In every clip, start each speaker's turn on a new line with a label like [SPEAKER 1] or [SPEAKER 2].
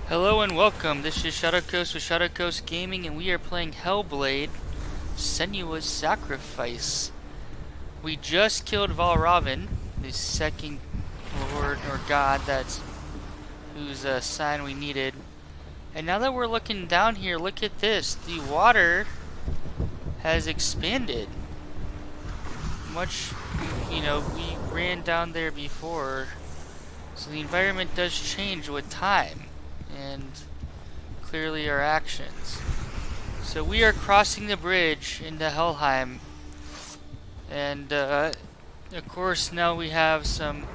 [SPEAKER 1] Hello and welcome, this is Shadowcoast with Shadowcoast Gaming and we are playing Hellblade, Senua's Sacrifice. We just killed Valravn, the second lord or god whose sign we needed. And now that we're looking down here, look at this, the water has expanded. Much, we ran down there before, so the environment does change with time. And clearly our actions. So we are crossing the bridge into Helheim, and of course now we have some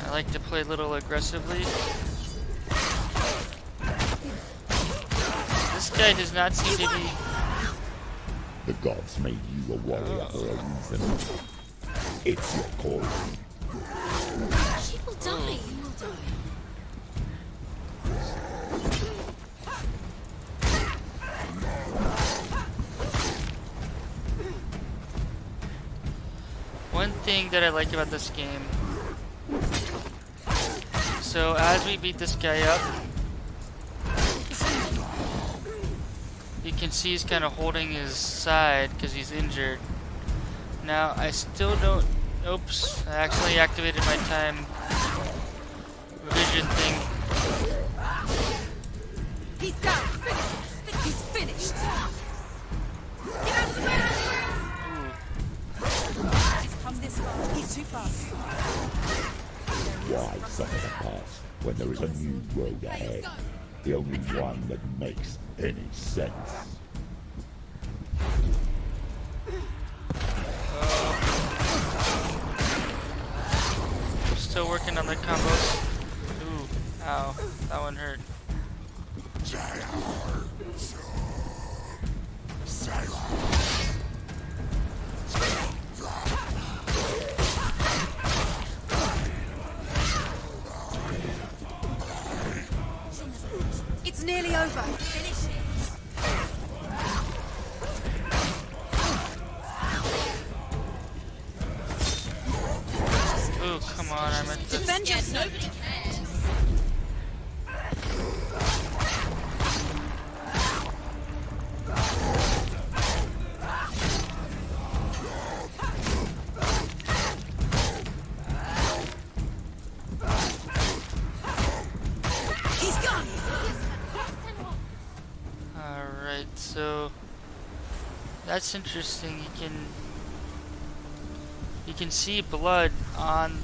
[SPEAKER 1] I like to play a little aggressively. This guy does not seem to be.
[SPEAKER 2] The gods made you a warrior for a reason. It's your calling.
[SPEAKER 3] She will die. You will die.
[SPEAKER 1] One thing that I like about this game, so as we beat this guy up, you can see he's kind of holding his side because he's injured. Now I still don't. Oops, I accidentally activated my time vision thing.
[SPEAKER 3] He's down. Finished. He's finished. Get out of the way. He's come this far. He's too fast.
[SPEAKER 2] Why suffer the past when there is a new road ahead? The only one that makes any sense.
[SPEAKER 1] Still working on the combos. Ooh, ow, that one hurt.
[SPEAKER 3] It's nearly over. Finish it.
[SPEAKER 1] Ooh, come on, I meant to.
[SPEAKER 3] Defend yourself. Nobody cares. He's gone.
[SPEAKER 1] Alright, so that's interesting. You can see blood on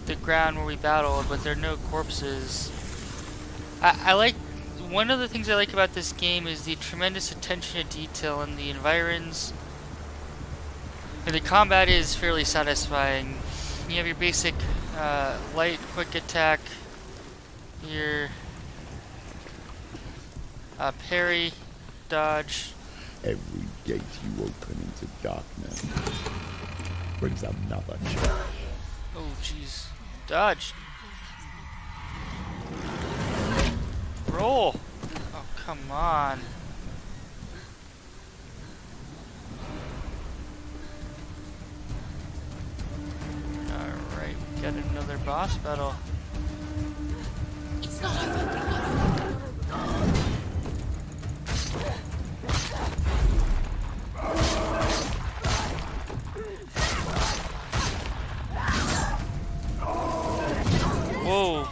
[SPEAKER 1] the ground where we battled, but there are no corpses. I like, one of the things I like about this game is the tremendous attention to detail in the environs. And the combat is fairly satisfying. You have your basic light, quick attack, your parry, dodge.
[SPEAKER 2] Every gate you open into darkness brings another challenge.
[SPEAKER 1] Oh jeez. Dodge. Roll. Oh, come on. Alright, we got another boss battle.
[SPEAKER 3] It's not over.
[SPEAKER 1] Whoa.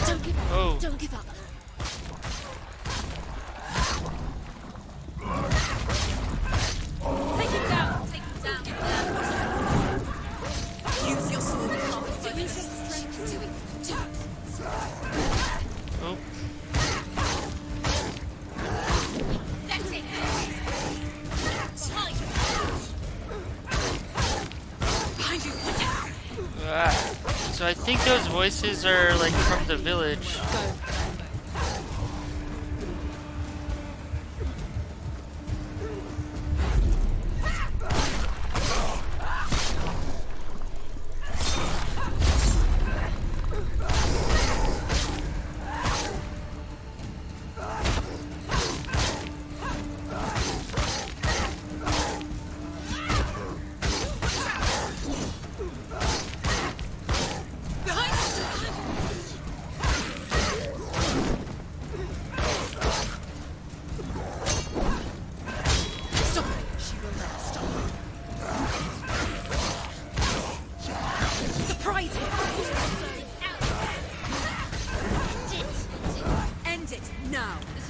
[SPEAKER 3] Don't give up.
[SPEAKER 1] Oh.
[SPEAKER 3] Don't give up. Take him down. Take him down. Use your sword. Do it. Do it. Do it.
[SPEAKER 1] Oh.
[SPEAKER 3] That's it. Behind you.
[SPEAKER 1] So I think those voices are like from the village.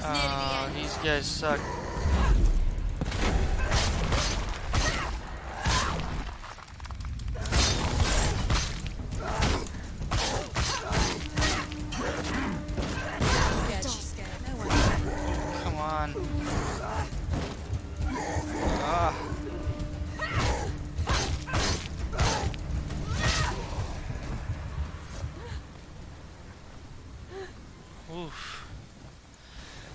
[SPEAKER 3] is nearly the
[SPEAKER 1] Oh,
[SPEAKER 3] end.
[SPEAKER 1] these guys suck.
[SPEAKER 3] Scared, she's scared. No one.
[SPEAKER 1] Come on. Ah. Oof.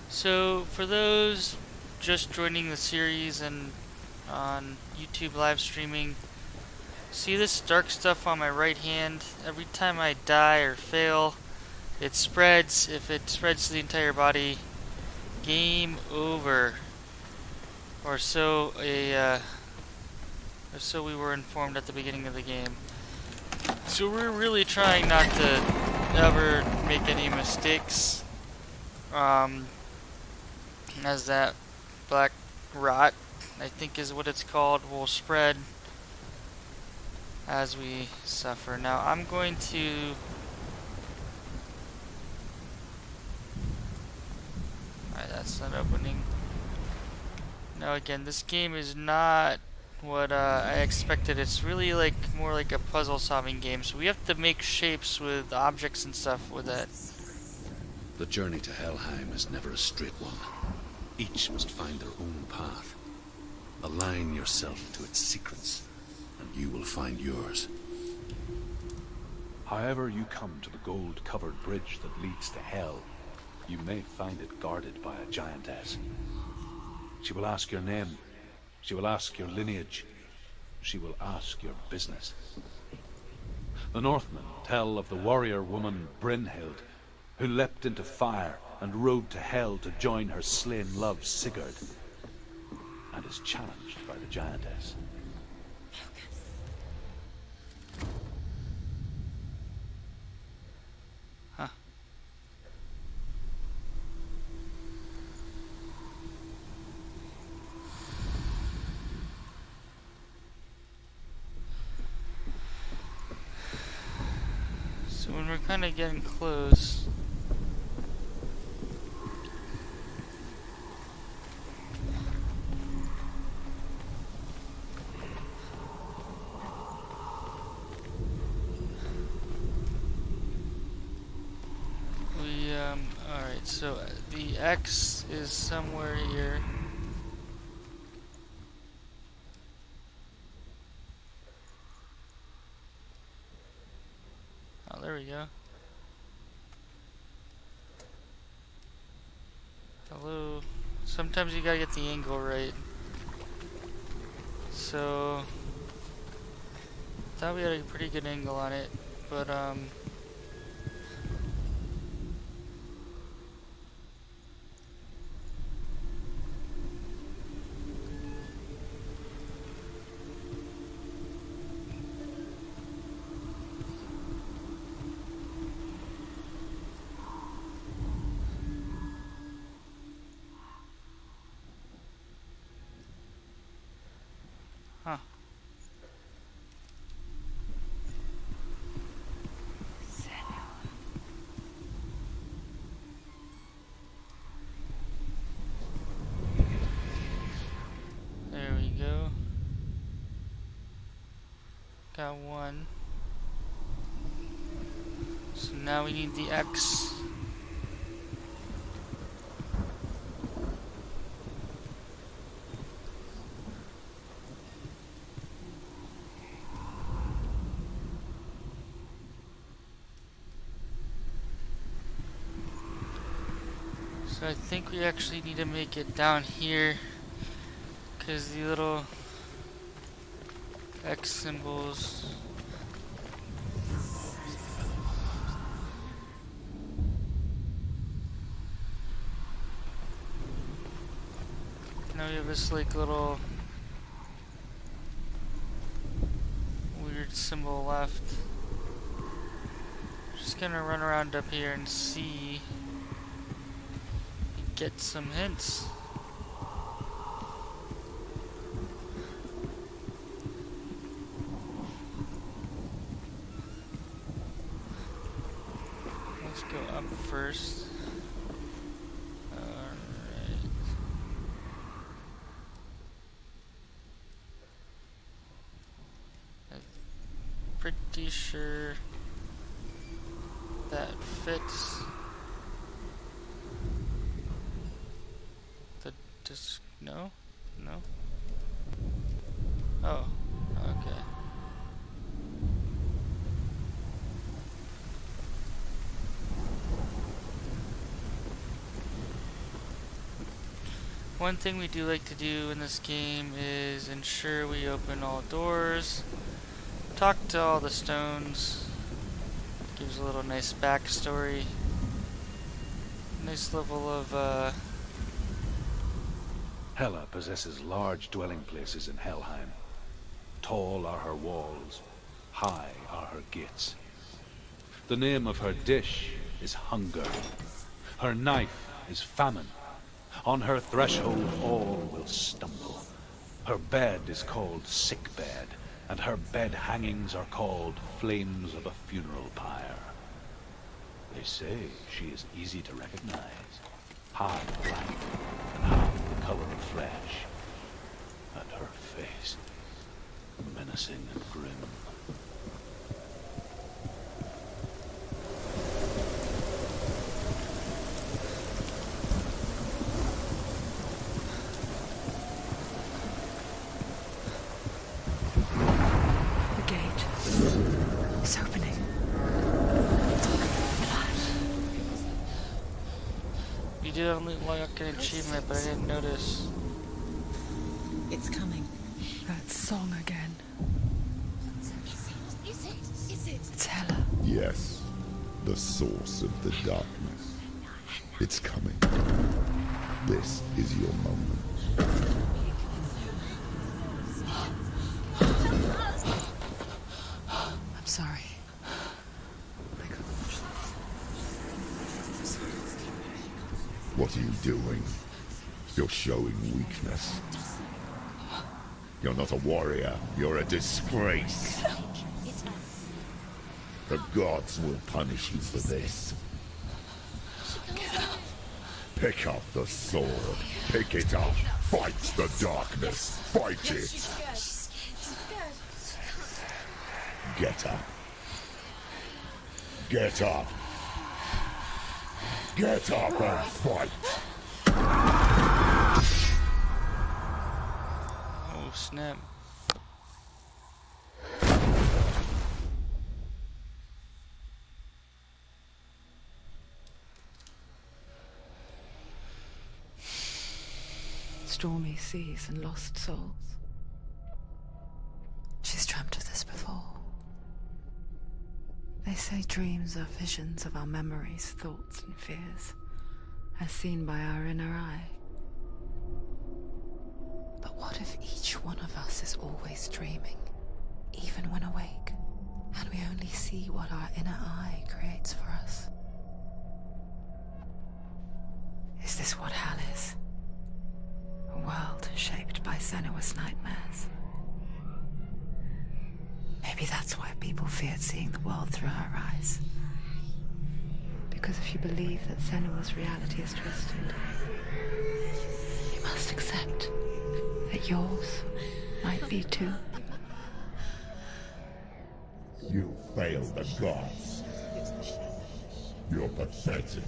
[SPEAKER 1] So, for those just joining the series and on YouTube live streaming, see this dark stuff on my right hand? Every time I die or fail, it spreads. If it spreads to the entire body, game over. Or so we were informed at the beginning of the game. So we're really trying not to ever make any mistakes. As that black rot, I think is what it's called, will spread as we suffer. Now I'm going to alright, that's not opening. Now again, this game is not what I expected. It's really like more like a puzzle solving game, so we have to make shapes with objects and stuff with it.
[SPEAKER 4] The journey to Helheim is never a straight one. Each must find their own path. Align yourself to its secrets, and you will find yours.
[SPEAKER 5] However you come to the gold-covered bridge that leads to Hell, you may find it guarded by a giantess. She will ask your name. She will ask your lineage. She will ask your business. The Northmen tell of the warrior woman Brynhild, who leapt into fire and rode to Hell to join her slain love Sigurd, and is challenged by the giantess.
[SPEAKER 1] Huh. So when we're kind of getting close, alright, so the X is somewhere here. Oh, there we go. Hello. Sometimes you gotta get the angle right. So, thought we had a pretty good angle on it, but huh. There we go. Got one. So now we need the X. So I think we actually need to make it down here, because the little X symbols. Now we have this like little weird symbol left. Just gonna run around up here and see. Get some hints. Let's go up first. pretty sure that fits the disc. No? No? Oh, okay. One thing we do like to do in this game is ensure we open all doors, talk to all the stones, gives a little nice backstory, nice level of
[SPEAKER 5] Hela possesses large dwelling places in Helheim. Tall are her walls, high are her gates. The name of her dish is hunger. Her knife is famine. On her threshold all will stumble. Her bed is called sick bed, and her bed hangings are called flames of a funeral pyre. They say she is easy to recognize, half black and half the color of flesh, and her face menacing and grim.
[SPEAKER 6] It's opening.
[SPEAKER 1] you did unlock an achievement, but I didn't notice.
[SPEAKER 3] It's coming.
[SPEAKER 6] That song again.
[SPEAKER 3] Is it?
[SPEAKER 6] It's Hela.
[SPEAKER 2] Yes, the source of the darkness. It's coming. This is your moment.
[SPEAKER 6] I'm sorry. I couldn't watch this.
[SPEAKER 2] What are you doing? You're showing weakness. You're not a warrior. You're a disgrace. The gods will punish you for this. Pick up the sword. Pick it up. Fight the darkness. Fight it. Get up. Get up. Get up and fight.
[SPEAKER 1] Oh snap.
[SPEAKER 6] Stormy seas and lost souls. She's dreamt of this before. They say dreams are visions of our memories, thoughts and fears, as seen by our inner eye. But what if each one of us is always dreaming, even when awake, and we only see what our inner eye creates for us? Is this what hell is? A world shaped by Senua's nightmares. Maybe that's why people feared seeing the world through her eyes. Because if you believe that Senua's reality is twisted, you must accept that yours might be too.
[SPEAKER 2] You failed the gods. You're pathetic.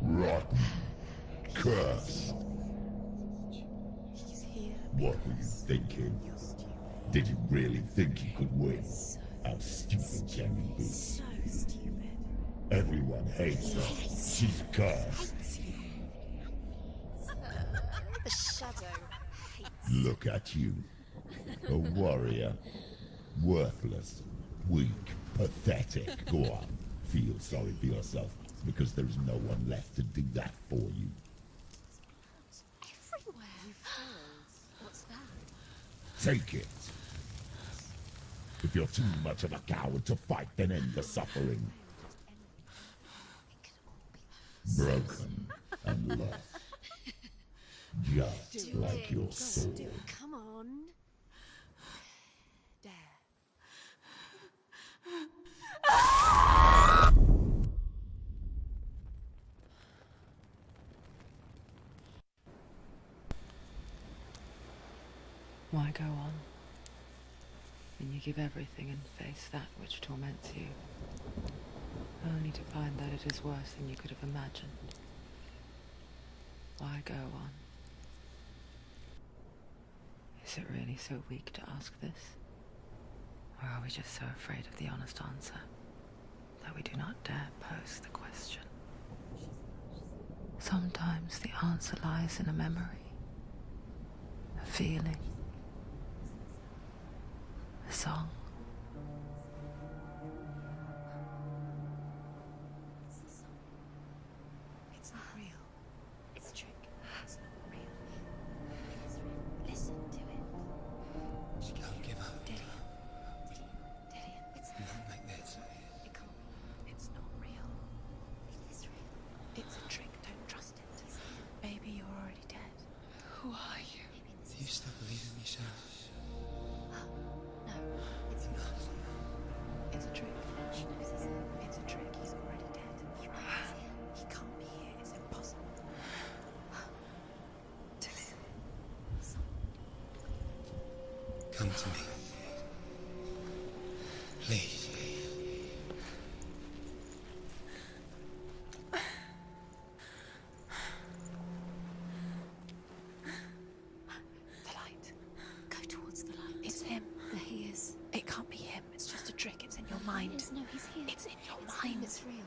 [SPEAKER 2] Rotten. Cursed. What were you thinking? Did you really think you could win? How stupid can you be?
[SPEAKER 3] So stupid.
[SPEAKER 2] Everyone hates her. She's cursed.
[SPEAKER 3] The shadow hates.
[SPEAKER 2] Look at you. A warrior. Worthless. Weak. Pathetic. Go on. Feel sorry for yourself, because there's no one left to do that for you.
[SPEAKER 3] Everywhere. You failed. What's that?
[SPEAKER 2] Take it. If you're too much of a coward to fight, then end the suffering. Broken and lost. Just like your sword.
[SPEAKER 3] Come on. Dare.
[SPEAKER 6] Why go on? and you give everything and face that which torments you, only to find that it is worse than you could have imagined. Why go on? Is it really so weak to ask this? Or are we just so afraid of the honest answer that we do not dare pose the question? Sometimes the answer lies in a memory, a feeling, a song.
[SPEAKER 3] It's not real. It's a trick. It's not real. It is real. Listen to it. She can't give up. Dillian. It's
[SPEAKER 7] Not like this.
[SPEAKER 3] It can't. It's not real. It is real. It's a trick. Don't trust it. Maybe you're already dead.
[SPEAKER 6] Who are you?
[SPEAKER 7] Do you still believe in me, Senua?
[SPEAKER 3] No, it's not. It's a trick. She knows it's him. It's a trick. He's already dead. He can't be here. It's impossible.
[SPEAKER 7] Come to me. Please.
[SPEAKER 3] The light. Go towards the light. It's him. There he is. It can't be him. It's just a trick. It's in your mind. No, he's here. It's in your mind. It's real.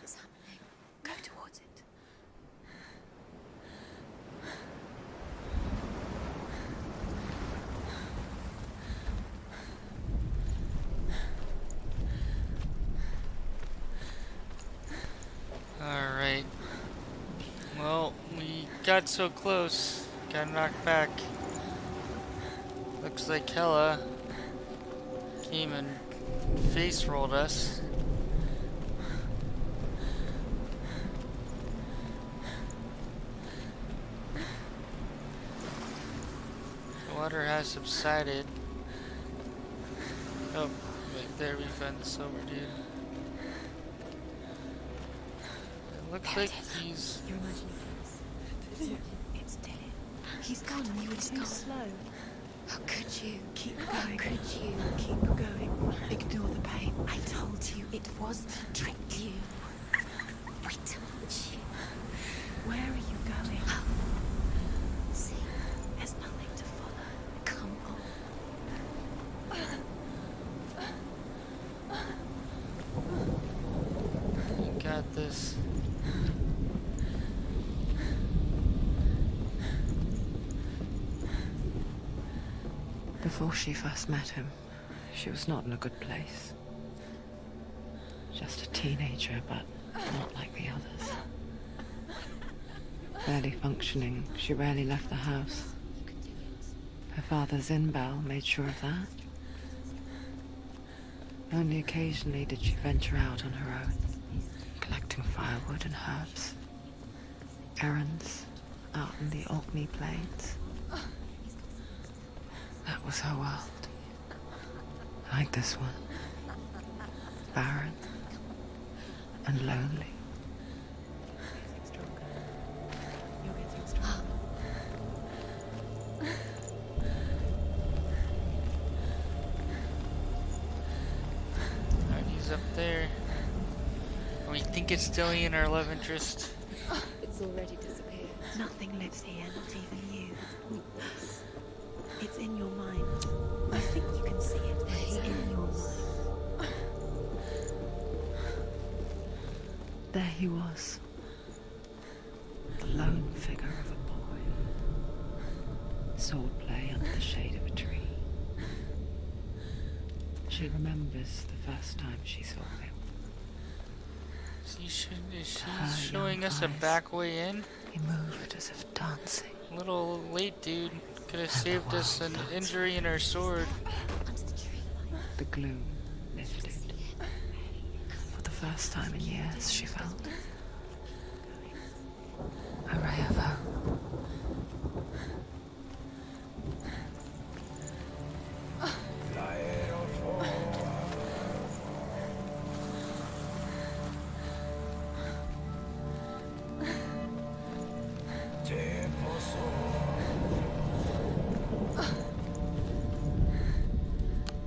[SPEAKER 3] It's happening. Go towards it.
[SPEAKER 1] Alright. Well, we got so close. Got knocked back. Looks like Hella came and face rolled us. The water has subsided. Oh, wait, there we found the silver dude. It looks like he's...
[SPEAKER 3] You're imagining things. It's Dillian. He's gone. You were too slow. How could you? Keep going. How could you? Keep going. Ignore the pain. I told you it was to trick you. I told you. Where are you going? See, there's nothing to follow. Come on.
[SPEAKER 1] You got this.
[SPEAKER 6] Before she first met him, she was not in a good place. Just a teenager, but not like the others. Barely functioning, she rarely left the house. Her father Zinbal made sure of that. Only occasionally did she venture out on her own, collecting firewood and herbs. Errands out in the Orkney Plains. That was her world. Like this one. Barren and lonely.
[SPEAKER 3] You're getting stronger.
[SPEAKER 1] Alright, he's up there. We think it's Dillian, our love interest.
[SPEAKER 3] It's already disappeared. Nothing lives here, not even you. It's in your mind. I think you can see it, but it's in your mind.
[SPEAKER 6] There he was. The lone figure of a boy. Swordplay under the shade of a tree. She remembers the first time she saw him.
[SPEAKER 1] Is she
[SPEAKER 6] Her
[SPEAKER 1] showing
[SPEAKER 6] young
[SPEAKER 1] us a
[SPEAKER 6] eyes.
[SPEAKER 1] back way in?
[SPEAKER 6] He moved as if dancing.
[SPEAKER 1] A little late, dude. Could have
[SPEAKER 6] And the
[SPEAKER 1] saved us
[SPEAKER 6] world
[SPEAKER 1] an
[SPEAKER 6] dancing.
[SPEAKER 1] injury in our sword.
[SPEAKER 6] The gloom lifted. For the first time in years, she felt a ray of hope.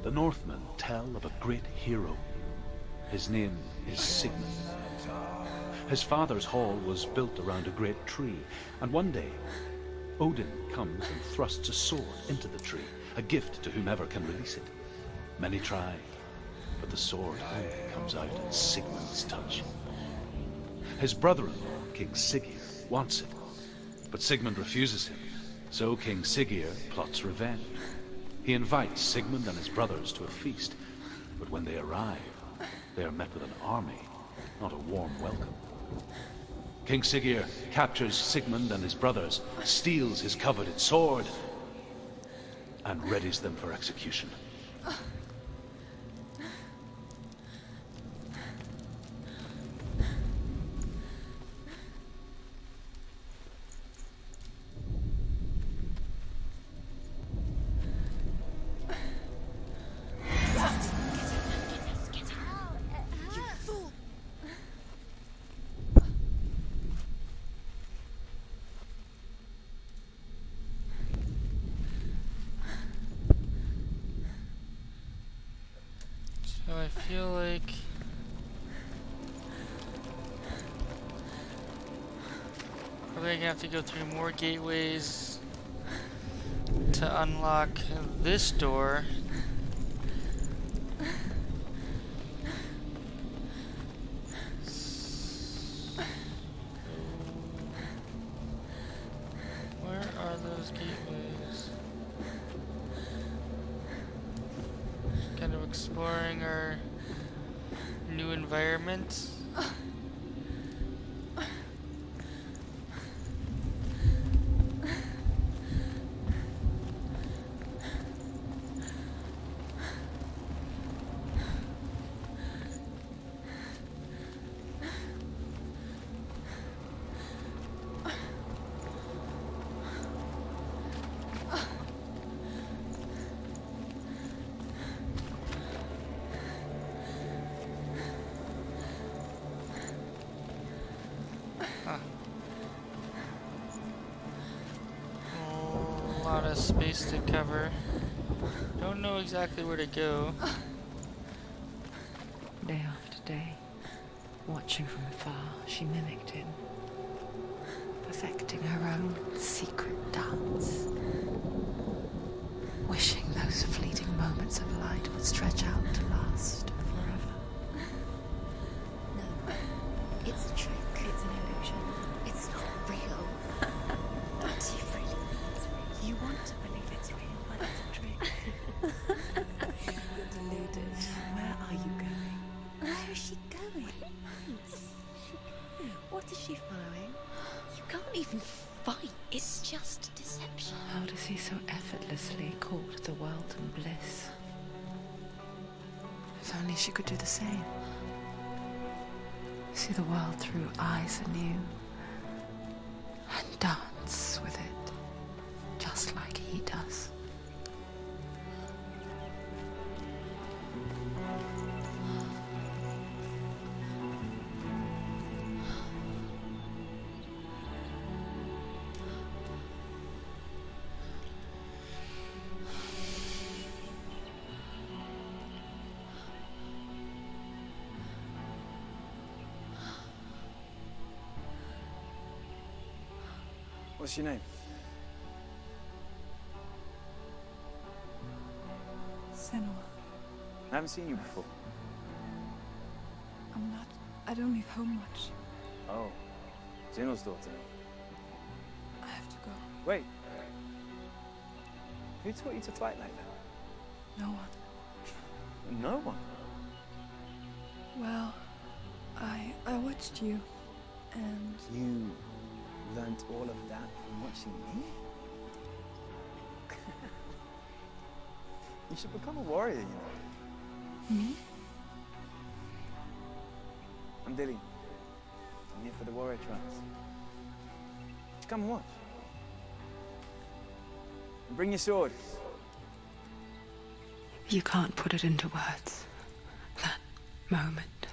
[SPEAKER 5] the Northmen tell of a great hero. His name is Sigmund. His father's hall was built around a great tree, and one day, Odin comes and thrusts a sword into the tree, a gift to whomever can release it. Many try, but the sword only comes out in Sigmund's touch. His brother-in-law, King Siggeir, wants it, but Sigmund refuses him, so King Siggeir plots revenge. He invites Sigmund and his brothers to a feast, but when they arrive, they are met with an army, not a warm welcome. King Siggeir captures Sigmund and his brothers, steals his coveted sword, and readies them for execution.
[SPEAKER 1] So I feel like probably gonna have to go through more gateways to unlock this door. Where are those gateways? Kind of exploring our new environment. A lot of space to cover. Don't know exactly where to go.
[SPEAKER 6] Day after day, watching from afar, she mimicked him, perfecting her own secret dance, wishing those fleeting moments of light would stretch out to last forever.
[SPEAKER 3] No, it's a trick. It's an illusion. It's not real. Do you really think it's real? You want to believe it's real, but it's a trick. You're deluded. Where are you going? Where is she going? What is she following? You can't even fight. It's just deception.
[SPEAKER 6] How does he so effortlessly court the world and bliss? If only she could do the same. See the world through eyes anew and dance with it, just like he does.
[SPEAKER 8] What's your name?
[SPEAKER 3] Senua,
[SPEAKER 8] I haven't seen you before.
[SPEAKER 3] I'm not. I don't leave home much.
[SPEAKER 8] Oh, Zeno's daughter.
[SPEAKER 3] I have to go.
[SPEAKER 8] Wait. Who taught you to fight like that?
[SPEAKER 3] No one.
[SPEAKER 8] No one.
[SPEAKER 3] Well, I watched you, and
[SPEAKER 8] You learnt all of that from watching me? You should become a warrior, you know.
[SPEAKER 3] me?
[SPEAKER 8] I'm Dilly. I'm here for the warrior trials. Just come and watch. And bring your sword.
[SPEAKER 6] You can't put it into words. That moment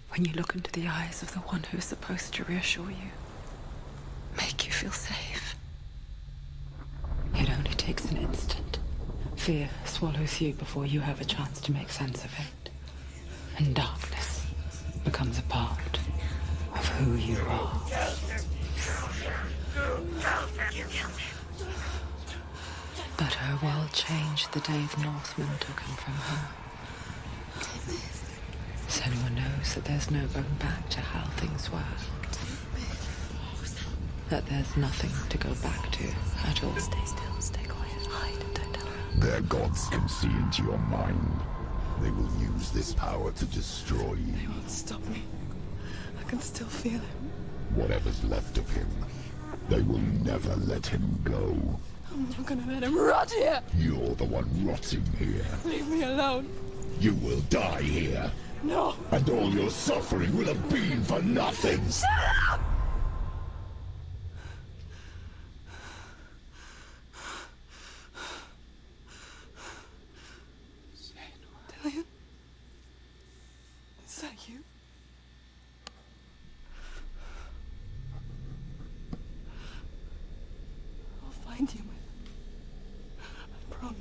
[SPEAKER 6] when you look into the eyes of the one who's supposed to reassure you, make you feel safe. It only takes an instant. Fear swallows you before you have a chance to make sense of it. And darkness becomes a part of who you are. But her world changed the day the Northmen took him from her. Senua knows that there's no going back to how things were. That there's nothing to go back to at all.
[SPEAKER 3] Stay still, stay quiet, hide, don't tell her.
[SPEAKER 2] Their gods can see into your mind. They will use this power to destroy you.
[SPEAKER 3] They won't stop me. I can still feel him.
[SPEAKER 2] Whatever's left of him, they will never let him go.
[SPEAKER 3] I'm not gonna let him rot here.
[SPEAKER 2] You're the one rotting here.
[SPEAKER 3] Leave me alone.
[SPEAKER 2] You will die here.
[SPEAKER 3] No.
[SPEAKER 2] And all your suffering will have been for nothing.
[SPEAKER 3] Shut up! Dillian? Is that you? I'll find you, man. I promise.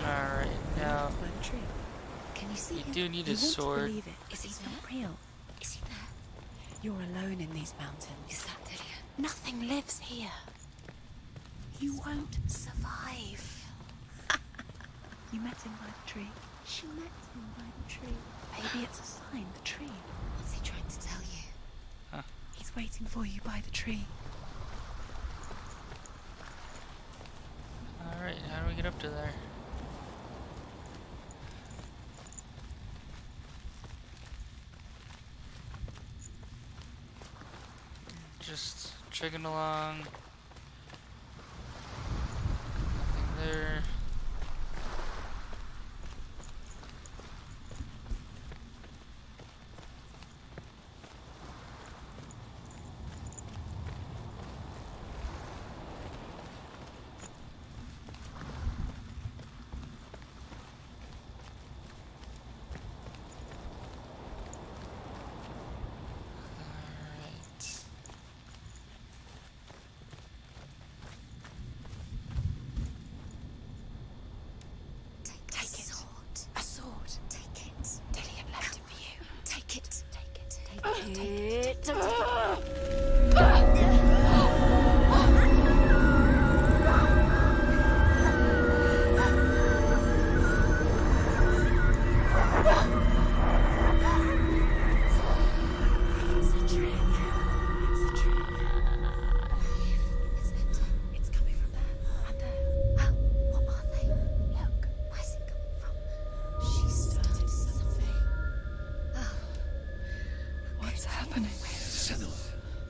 [SPEAKER 1] Alright, now
[SPEAKER 3] By the tree. Can you see
[SPEAKER 1] you
[SPEAKER 3] him?
[SPEAKER 1] do need
[SPEAKER 3] You
[SPEAKER 1] a
[SPEAKER 3] won't
[SPEAKER 1] sword.
[SPEAKER 3] believe it. Is he not real? Is he there? You're alone in these mountains. Is that Dillian? Nothing lives here. You won't survive. You met him by the tree. She met him by the tree. Maybe it's a sign, the tree. What's he trying to tell you?
[SPEAKER 1] Huh.
[SPEAKER 3] He's waiting for you by the tree.
[SPEAKER 1] Alright, how do we get up to there? Just checking along. Nothing there. Alright.
[SPEAKER 3] Take it. A sword. Take it. Dillian left it for you. Take it. Take it. Take it. It's coming from there and there. Oh, what are they? Look, where's it coming from? She started something. Oh. What's happening?
[SPEAKER 4] Senua,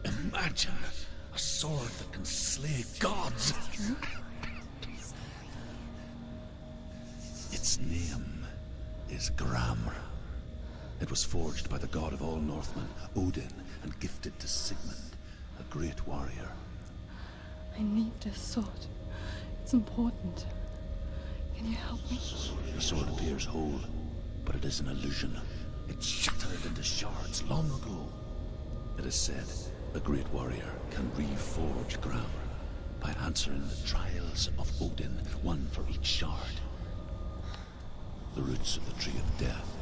[SPEAKER 4] imagine a sword that can slay gods. Its name is Gramr. It was forged by the god of all Northmen, Odin, and gifted to Sigmund, a great warrior.
[SPEAKER 3] I need this sword. It's important. Can you help me?
[SPEAKER 4] The sword appears whole, but it is an illusion. It shattered into shards long ago. It is said a great warrior can reforge Gramr by answering the trials of Odin, one for each shard. The roots of the Tree of Death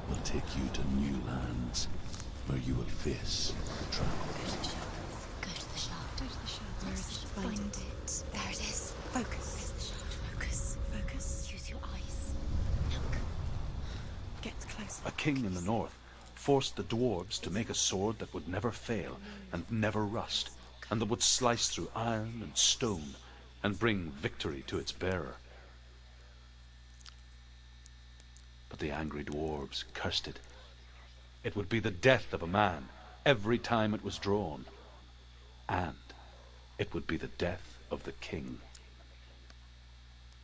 [SPEAKER 4] will take you to new lands where you will face the trial.
[SPEAKER 3] Go to the shard. Go to the shard. Where is it? Find it. There it is. Focus. Where's the shard? Focus. Focus. Use your eyes. Look. Get closer.
[SPEAKER 5] A king in the north forced the dwarves to make a sword that would never fail and never rust, and that would slice through iron and stone and bring victory to its bearer. But the angry dwarves cursed it. It would be the death of a man every time it was drawn. And it would be the death of the king.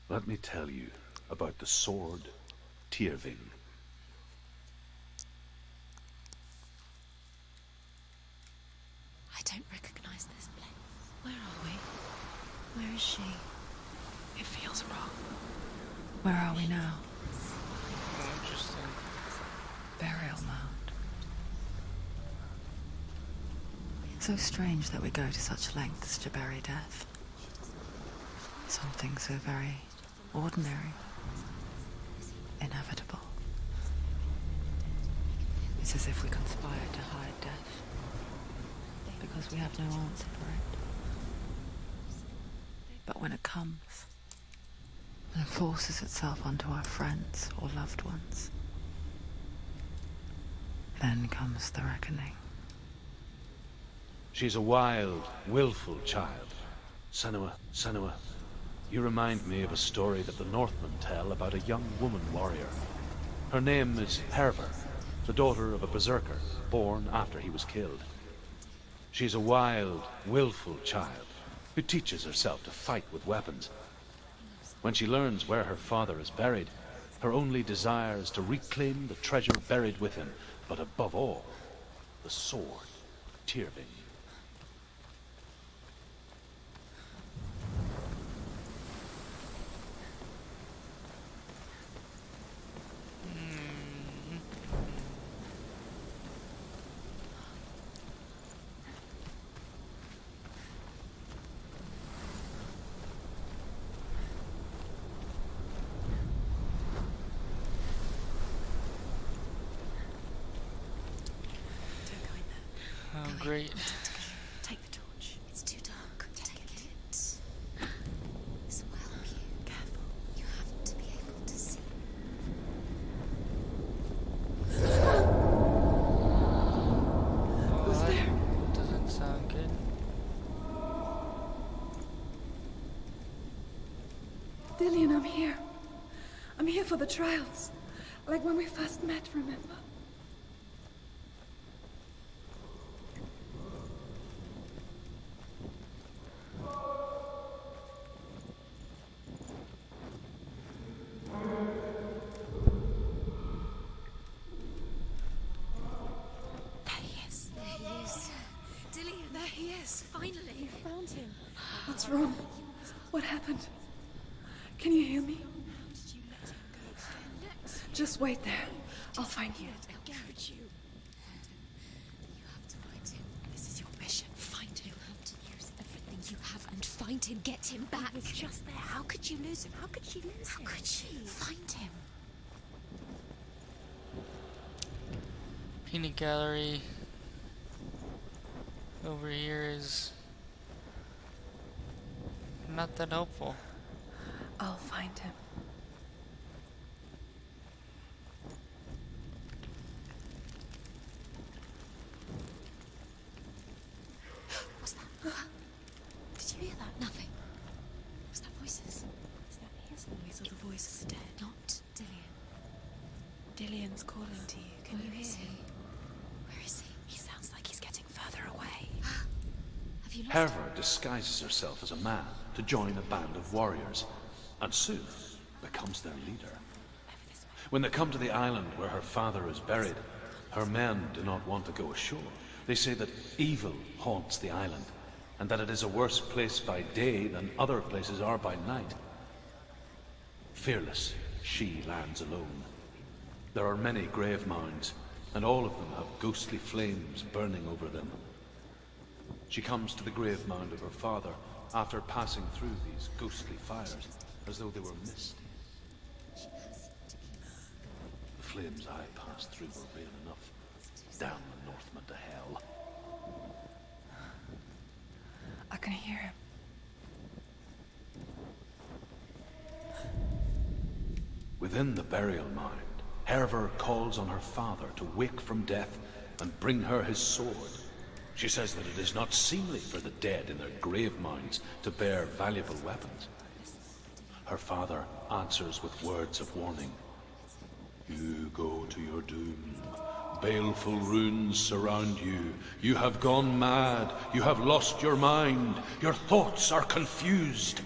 [SPEAKER 5] Let me tell you about the sword Tyrving.
[SPEAKER 3] I don't recognize this place. Where are we? Where is she? It feels wrong.
[SPEAKER 6] Where are we now? Burial mound. So strange that we go to such lengths to bury death. Something so very ordinary, inevitable. It's as if we conspire to hide death, because we have no answer for it. But when it comes, and forces itself onto our friends or loved ones, then comes the reckoning.
[SPEAKER 5] She's a wild, willful child. Senua, Senua, you remind me of a story that the Northmen tell about a young woman warrior. Her name is Herver, the daughter of a berserker, born after he was killed. She's a wild, willful child who teaches herself to fight with weapons. When she learns where her father is buried, her only desire is to reclaim the treasure buried with him, but above all, the sword of Tyrving.
[SPEAKER 1] Oh, great.
[SPEAKER 3] Take the torch. It's too dark. Take it. This will help you. Careful. You have to be able to see.
[SPEAKER 1] Who's there? Doesn't sound good.
[SPEAKER 9] Dillian, I'm here. I'm here for the trials. Like when we first met, remember?
[SPEAKER 3] Finally! You found him.
[SPEAKER 9] What's wrong? What happened? Can you hear me?
[SPEAKER 3] Did you let him go?
[SPEAKER 9] Just wait there. I'll find you.
[SPEAKER 3] I'll get you. You have to find him. This is your mission. Find him. You have to use everything you have and find him. Get him back. He was just there. How could you lose him? How could you lose him? How could you? Find him.
[SPEAKER 1] Peanut gallery. Over here is not that helpful.
[SPEAKER 9] I'll find him.
[SPEAKER 3] What's that? Did you hear that? Nothing. Was that voices? Is that his voice or the voice of the dead? Not Dillian.
[SPEAKER 9] Dillian's calling to you. Can you hear him?
[SPEAKER 3] Where is he? He sounds like he's getting further away. Have you lost him?
[SPEAKER 5] Herver disguises herself as a man to join a band of warriors, and soon becomes their leader. When they come to the island where her father is buried, her men do not want to go ashore. They say that evil haunts the island, and that it is a worse place by day than other places are by night. Fearless, she lands alone. There are many grave mounds, and all of them have ghostly flames burning over them. She comes to the grave mound of her father after passing through these ghostly fires, as though they were mist. The flames I passed through were real enough. Damn the Northmen to hell.
[SPEAKER 9] I can hear him.
[SPEAKER 5] Within the burial mound, Herver calls on her father to wake from death and bring her his sword. She says that it is not seemly for the dead in their grave mounds to bear valuable weapons. Her father answers with words of warning. You go to your doom. Baleful runes surround you. You have gone mad. You have lost your mind. Your thoughts are confused.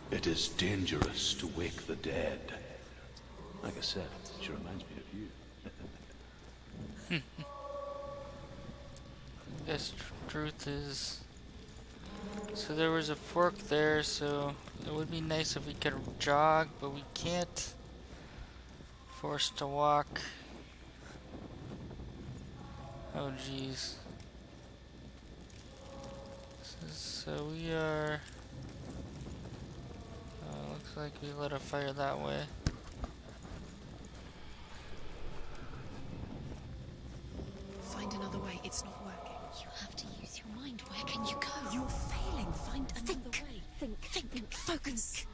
[SPEAKER 5] It is dangerous to wake the dead. Like I said, she reminds me of you.
[SPEAKER 1] Guess truth is. So there was a fork there, so it would be nice if we could jog, but we can't. Forced to walk. Oh jeez. So we are... looks like we lit a fire that way.
[SPEAKER 3] Find another way. It's not working.
[SPEAKER 10] You have to use your mind. Where can you go?
[SPEAKER 3] You're failing. Find another way.
[SPEAKER 10] Think.
[SPEAKER 3] Focus.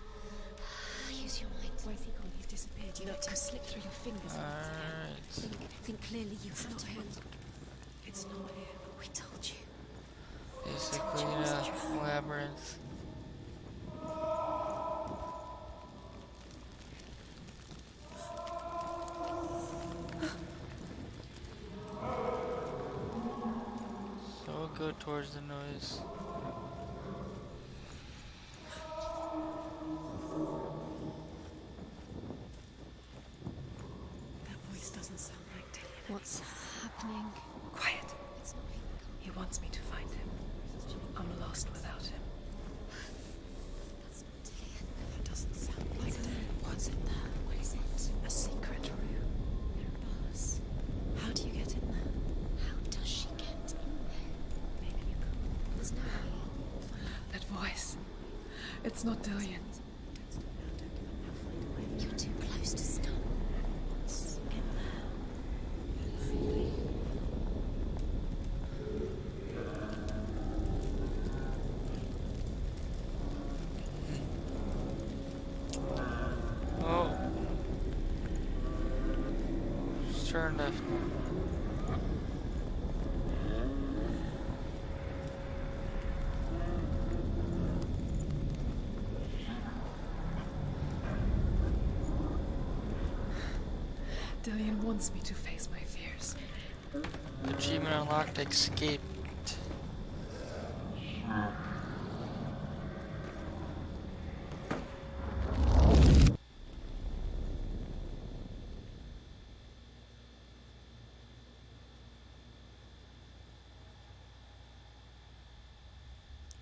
[SPEAKER 10] Use your mind.
[SPEAKER 3] Where's he gone? He's disappeared. You let him slip through your fingers.
[SPEAKER 1] Alright.
[SPEAKER 10] Think clearly. You
[SPEAKER 3] It's
[SPEAKER 10] have
[SPEAKER 3] not
[SPEAKER 10] to
[SPEAKER 3] him.
[SPEAKER 10] hold.
[SPEAKER 3] It's not here.
[SPEAKER 10] We told you.
[SPEAKER 1] Basically, a labyrinth. So we'll go towards the noise.
[SPEAKER 3] That voice doesn't sound like Dillian.
[SPEAKER 10] What's happening?
[SPEAKER 3] Quiet.
[SPEAKER 10] It's not him.
[SPEAKER 3] He wants me to find him. I'm lost without him.
[SPEAKER 10] That's not Dillian.
[SPEAKER 3] That doesn't sound like Dillian. What's in there?
[SPEAKER 10] What is it?
[SPEAKER 3] A secret room.
[SPEAKER 10] There are bars.
[SPEAKER 3] How do you get in there?
[SPEAKER 10] How does she get in there?
[SPEAKER 3] Maybe you can.
[SPEAKER 10] There's no way.
[SPEAKER 3] That voice. It's not Dillian.
[SPEAKER 10] You're too close to stop.
[SPEAKER 3] What's in there?
[SPEAKER 1] Oh. Just turn left.
[SPEAKER 3] Dillian wants me to face my fears.
[SPEAKER 1] Achievement unlocked, escaped.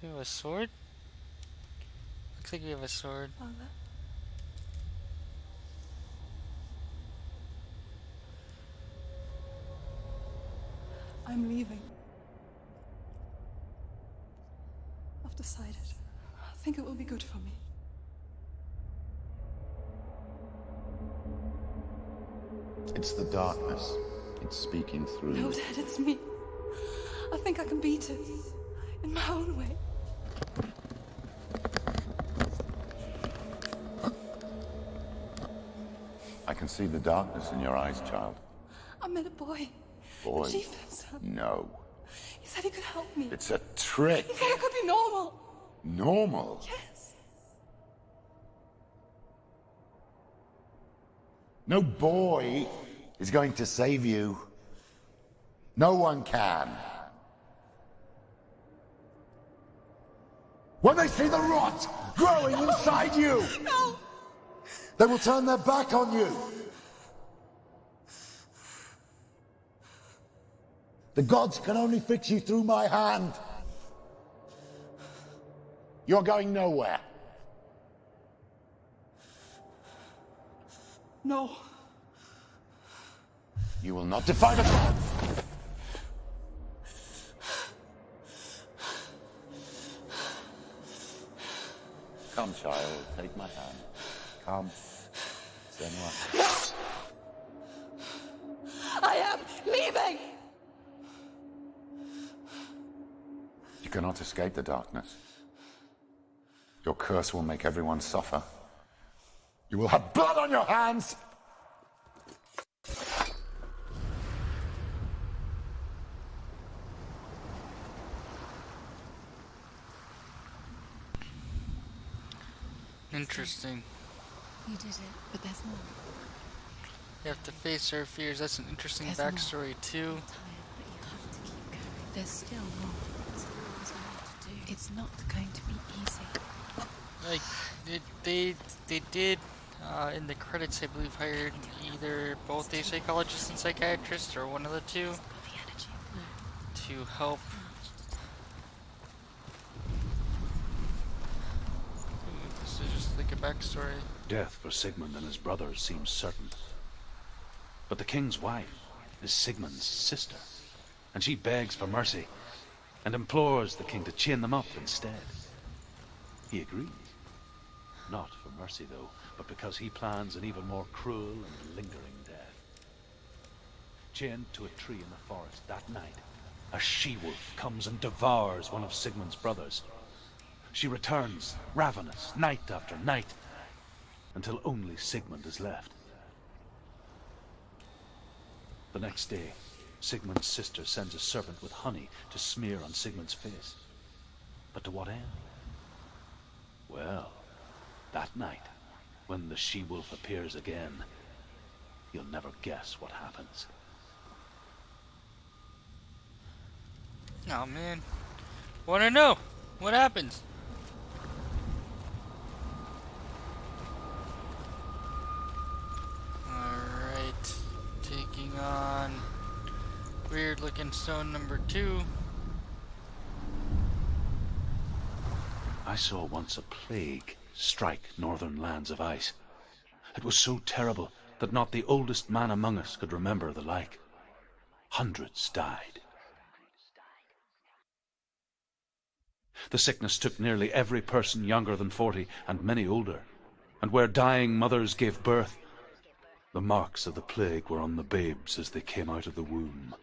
[SPEAKER 1] You have a sword? Looks like you have a sword.
[SPEAKER 3] Mother? I'm leaving. I've decided. I think it will be good for me.
[SPEAKER 2] It's the darkness. It's speaking through
[SPEAKER 3] No,
[SPEAKER 2] you.
[SPEAKER 3] Dad, it's me. I think I can beat it. In my own way.
[SPEAKER 2] I can see the darkness in your eyes, child.
[SPEAKER 3] I met a boy.
[SPEAKER 2] Boy.
[SPEAKER 3] The chief and son.
[SPEAKER 2] No.
[SPEAKER 3] He said he could help me.
[SPEAKER 2] It's a trick.
[SPEAKER 3] He said I could be normal.
[SPEAKER 2] Normal.
[SPEAKER 3] Yes.
[SPEAKER 2] No boy is going to save you. No one can. When they see the rot growing inside you,
[SPEAKER 3] No.
[SPEAKER 2] they will turn their back on you. The gods can only fix you through my hand. You're going nowhere.
[SPEAKER 3] No.
[SPEAKER 2] You will not defy the gods. Come, child, take my hand. Come. Senua.
[SPEAKER 3] I am leaving.
[SPEAKER 2] You cannot escape the darkness. Your curse will make everyone suffer. You will have blood on your hands!
[SPEAKER 1] Interesting.
[SPEAKER 10] You did it.
[SPEAKER 3] But there's more.
[SPEAKER 1] You have to face our fears. That's an interesting
[SPEAKER 3] There's more.
[SPEAKER 1] backstory too.
[SPEAKER 10] Tired, but you have to keep going.
[SPEAKER 3] There's still more.
[SPEAKER 10] There's always more to do.
[SPEAKER 3] It's not going to be easy.
[SPEAKER 1] Like they did in the credits, I believe, hired either both a psychologist and psychiatrist or one of the two
[SPEAKER 10] Got the energy.
[SPEAKER 1] to help. This is just like a backstory.
[SPEAKER 5] Death for Sigmund and his brothers seems certain. But the king's wife is Sigmund's sister. and she begs for mercy and implores the king to chain them up instead. He agrees. Not for mercy, though, but because he plans an even more cruel and lingering death. Chained to a tree in the forest that night, a she-wolf comes and devours one of Sigmund's brothers. She returns, ravenous, night after night, until only Sigmund is left. The next day, Sigmund's sister sends a servant with honey to smear on Sigmund's face. But to what end? Well, that night, when the she-wolf appears again, you'll never guess what happens.
[SPEAKER 1] Oh man, wanna know what happens? Alright, taking on weird looking stone number 2.
[SPEAKER 5] I saw once a plague strike northern lands of ice. It was so terrible that not the oldest man among us could remember the like. Hundreds died. The sickness took nearly every person younger than 40 and many older. And where dying mothers gave birth, the marks of the plague were on the babes as they came out of the womb.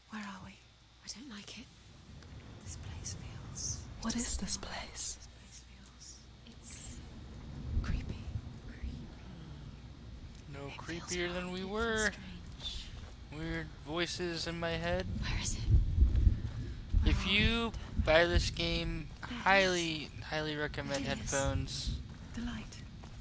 [SPEAKER 10] Where are we? I don't like it. This place feels...
[SPEAKER 6] What is this place?
[SPEAKER 10] This place feels... It's... creepy.
[SPEAKER 1] No
[SPEAKER 10] It
[SPEAKER 1] creepier
[SPEAKER 10] feels
[SPEAKER 1] than
[SPEAKER 10] wrong,
[SPEAKER 1] we
[SPEAKER 10] it feels
[SPEAKER 1] were.
[SPEAKER 10] strange.
[SPEAKER 1] Weird voices in my head.
[SPEAKER 10] Where is it?
[SPEAKER 1] If you buy this game, highly recommend
[SPEAKER 3] There it is.
[SPEAKER 1] headphones.
[SPEAKER 3] The light.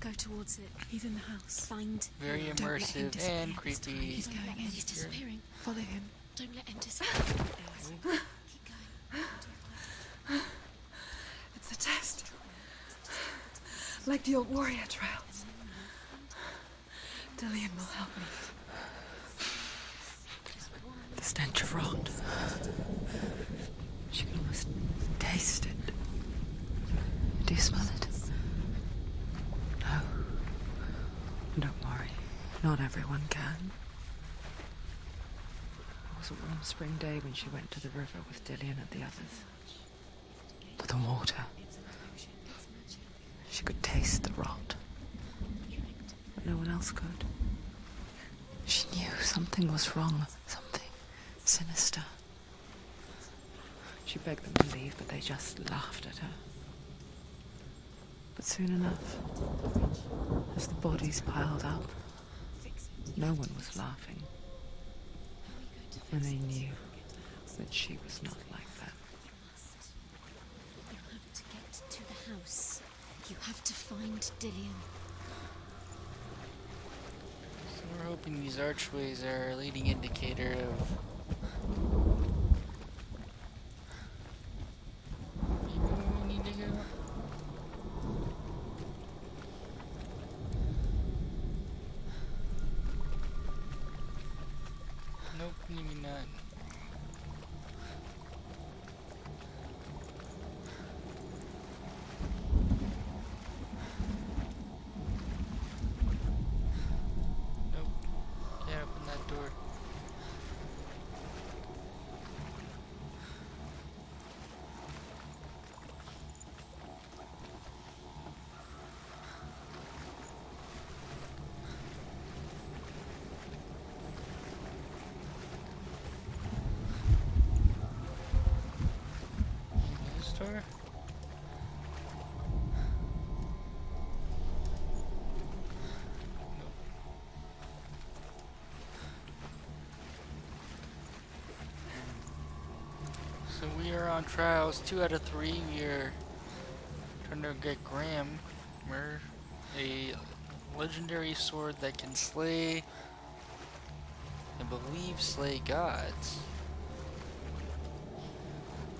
[SPEAKER 10] Go towards it.
[SPEAKER 3] He's in the house.
[SPEAKER 10] Find...
[SPEAKER 1] Very
[SPEAKER 3] Don't let him
[SPEAKER 1] immersive
[SPEAKER 3] disappear
[SPEAKER 1] and
[SPEAKER 3] this
[SPEAKER 1] creepy.
[SPEAKER 3] time. He's going in.
[SPEAKER 10] He's disappearing.
[SPEAKER 3] Follow him.
[SPEAKER 10] Don't let him disappear. Keep going. Until you find
[SPEAKER 9] It's a test. Like the old warrior trials. Dillian will help me.
[SPEAKER 6] The stench of rot. She can almost taste it. Do you smell it? No. Don't worry. Not everyone can. It was a warm spring day when she went to the river with Dillian and the others. But the water. She could taste the rot. But no one else could. She knew something was wrong. Something sinister. She begged them to leave, but they just laughed at her. But soon enough, as the bodies piled up, no one was laughing. And they knew that she was not like them.
[SPEAKER 10] You have to get to the house. You have to find Dillian.
[SPEAKER 1] So we're hoping these archways are a leading indicator of maybe where we need to go. Nope, maybe not. Nope. Can't open that door. Maybe this door? So we are on trials 2 out of 3. We are trying to get Gramr, a legendary sword that can slay, I believe, slay gods.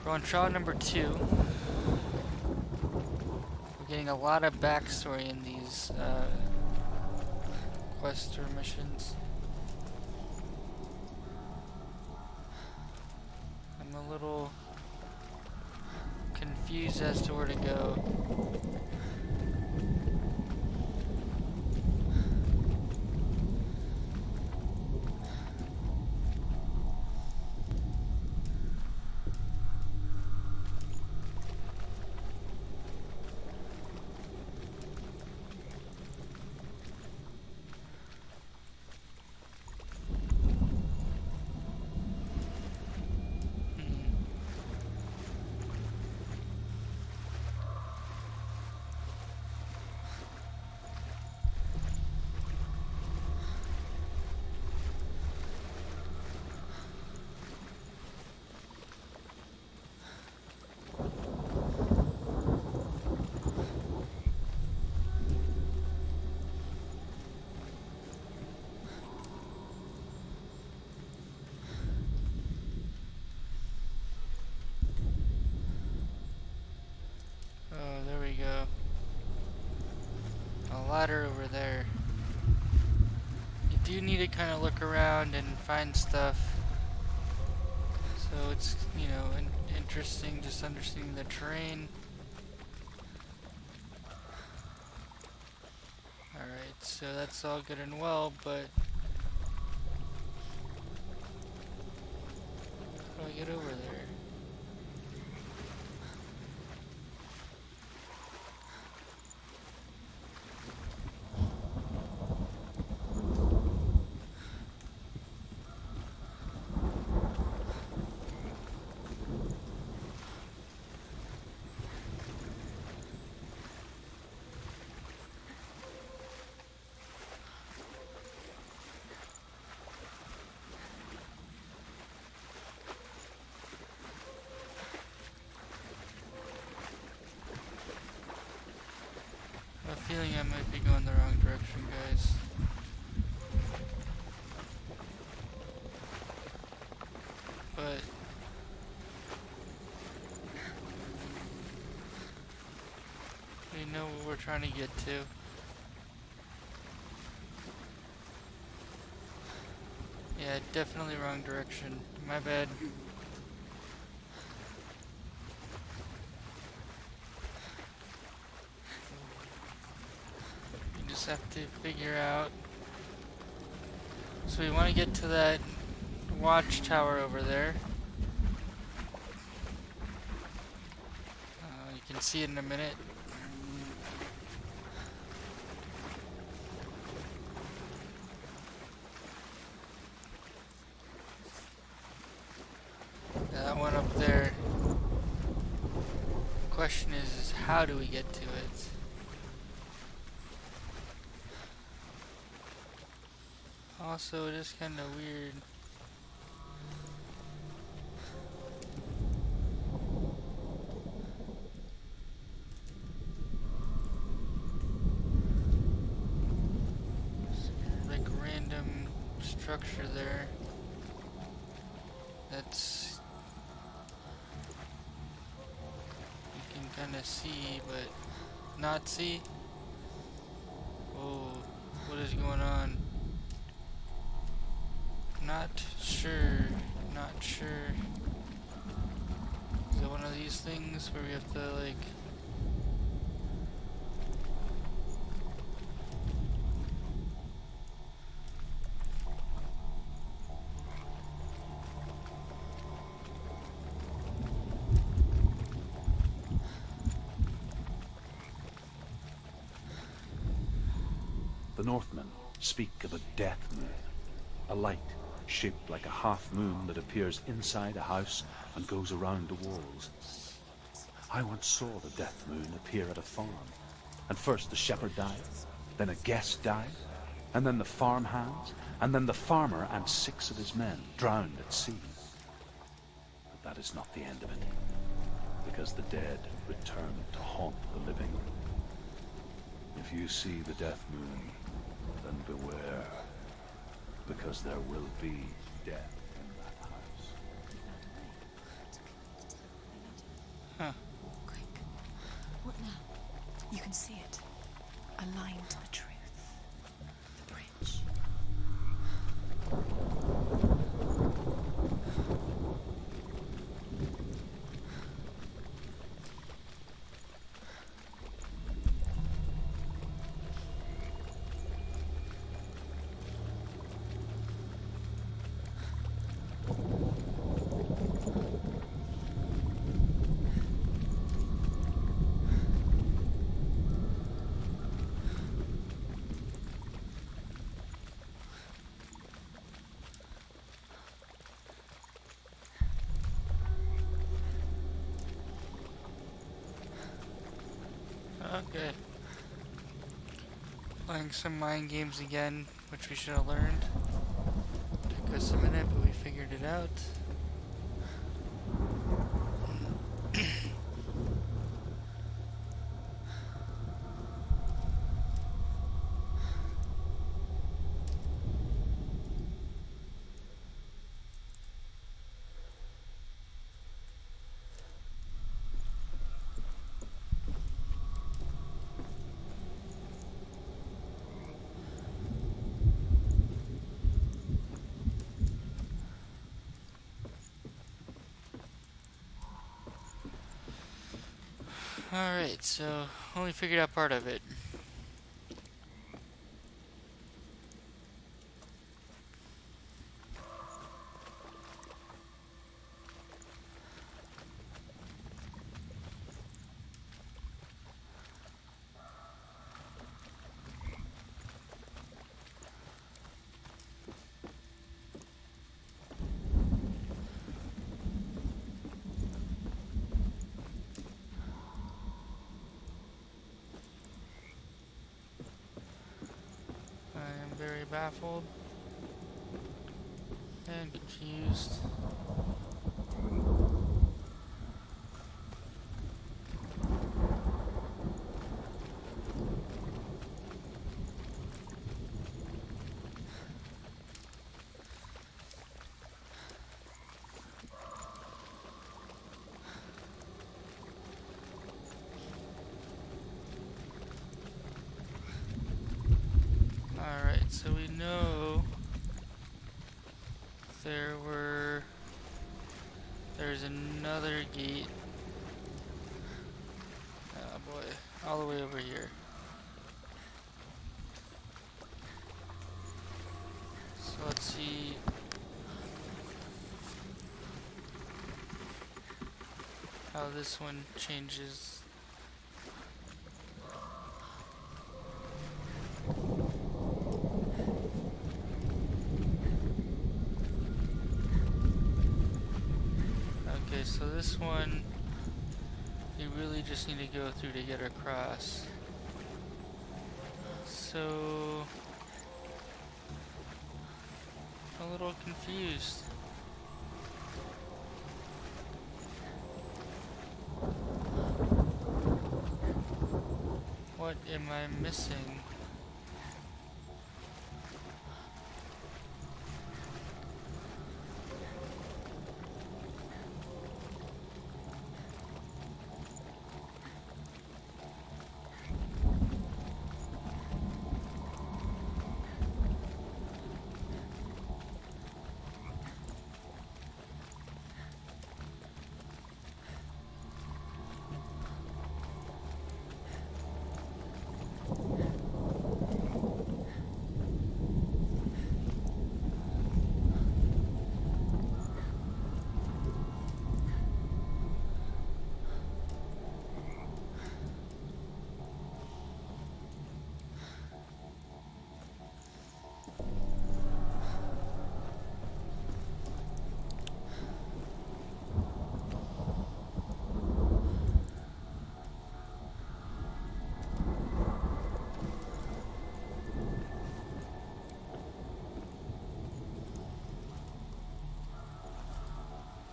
[SPEAKER 1] We're on trial number 2. We're getting a lot of backstory in these quests or missions. I'm a little confused confused as to where to go. Oh, there we go. A ladder over there. You do need to kind of look around and find stuff. So it's, you know, interesting just understanding the terrain. Alright, so that's all good and well, but how do I get over there? I have a feeling I might be going the wrong direction, guys. But we know what we're trying to get to. Yeah, definitely wrong direction. My bad. Have to figure out. So we want to get to that watchtower over there. You can see it in a minute. That one up there. Question is how do we get to it? Also, it is kind of weird. Like random structure there. That's you can kind of see, but not see. Whoa, what is going on? Not sure. Is it one of these things where we have to like
[SPEAKER 5] The Northmen speak of a death moon, a light shaped like a half moon that appears inside a house and goes around the walls. I once saw the death moon appear at a farm, and first the shepherd died, then a guest died, and then the farm hands, and then the farmer and 6 of his men drowned at sea. But that is not the end of it, because the dead return to haunt the living. If you see the death moon, then beware, because there will be death in that house.
[SPEAKER 1] huh.
[SPEAKER 3] Quick. What now? You can see it. A line to the truth. The bridge.
[SPEAKER 1] Okay. Playing some mind games again, which we should have learned. Took us a minute, but we figured it out. Alright, so only figured out part of it. I am very baffled and confused. Alright, so we know there's another gate. Oh boy, all the way over here. So let's see. How this one changes. Okay, so this one, you really just need to go through to get across. So, a little confused. What am I missing?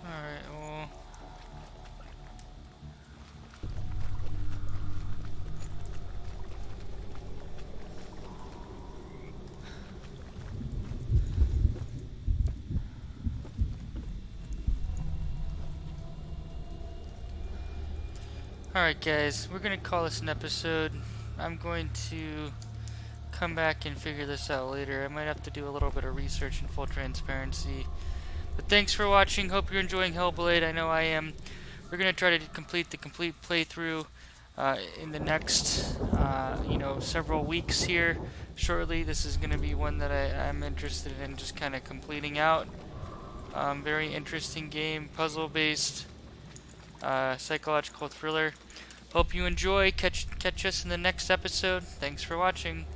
[SPEAKER 1] Alright, well. Alright guys, we're gonna call this an episode. I'm going to come back and figure this out later. I might have to do a little bit of research in full transparency. But thanks for watching. Hope you're enjoying Hellblade. I know I am. We're going to try to complete the complete playthrough in the next, several weeks here. Shortly, this is going to be one that I'm interested in just kind of completing out. Very interesting game, puzzle-based, psychological thriller. Hope you enjoy. Catch us in the next episode. Thanks for watching.